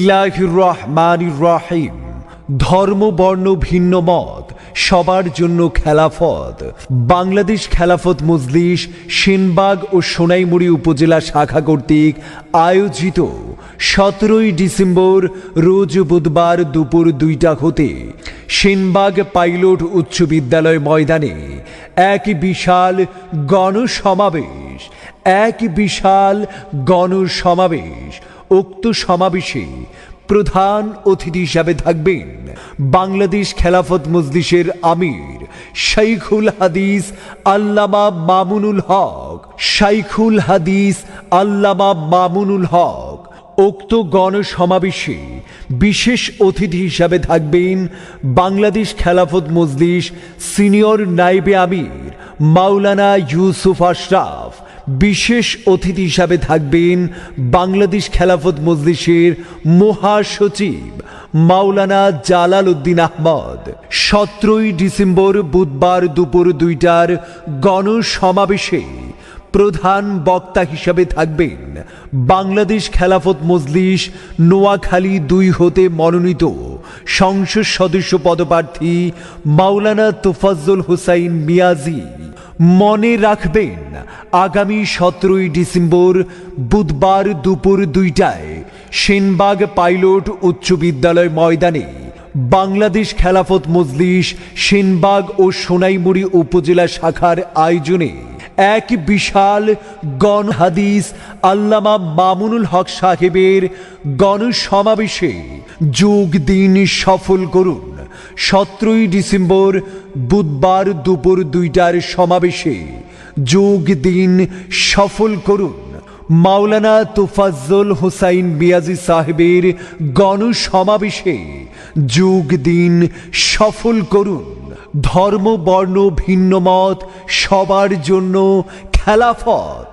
বিসমিল্লাহির রহমানির রহিম। ধর্ম বর্ণ ভিন্ন মত সবার জন্য খেলাফত। বাংলাদেশ খেলাফত মজলিস সেনবাগ ও সোনাইমুড়ি উপজেলা শাখা কর্তৃক আয়োজিত 17 ডিসেম্বর রোজ বুধবার দুপুর 2টা হতে সেনবাগ পাইলট উচ্চ বিদ্যালয় ময়দানে এক বিশাল গণসমাবেশ উক্ত সমাবেশে প্রধান অতিথি হিসাবে থাকবেন বাংলাদেশ খেলাফত মজলিসের আমির শাইখুল হাদিস আল্লামা মামুনুল হক। উক্ত গণসমাবেশে বিশেষ অতিথি হিসাবে থাকবেন বাংলাদেশ খেলাফত মজলিস সিনিয়র নায়েবে আমির মাওলানা ইউসুফ আশরাফ। বিশেষ অতিথি হিসাবে থাকবেন বাংলাদেশ খেলাফত মজলিসের মহাসচিব মাওলানা জালাল উদ্দিন আহমদ। 17 ডিসেম্বর বুধবার দুপুর 2টার গণসমাবেশে প্রধান বক্তা হিসাবে থাকবেন বাংলাদেশ খেলাফত মজলিস নোয়াখালী 2 হতে মনোনীত সংসদ সদস্য পদপ্রার্থী মাওলানা তোফাজ্জল হোসাইন মিয়াজি। মনে রাখবেন, আগামী 17 ডিসেম্বর বুধবার দুপুর 2টায় সেনবাগ পাইলট উচ্চ বিদ্যালয় ময়দানে বাংলাদেশ খেলাফত মজলিস সেনবাগ ও সোনাইমুড়ি উপজেলা শাখার আয়োজনে এক বিশাল হাদিস আল্লামা মামুনুল হক সাহেবের গণসমাবেশে যোগ দিন সফল করুন। 17 ডিসেম্বর বুধবার দুপুর 2টার সমাবেশে যোগ দিন সফল করুন। মাওলানা তোফাজ্জল হোসাইন মিয়াজি সাহেবের গণসমাবেশে যোগ দিন সফল করুন। ধর্ম বর্ণ ভিন্ন মত সবার জন্য খেলাফত।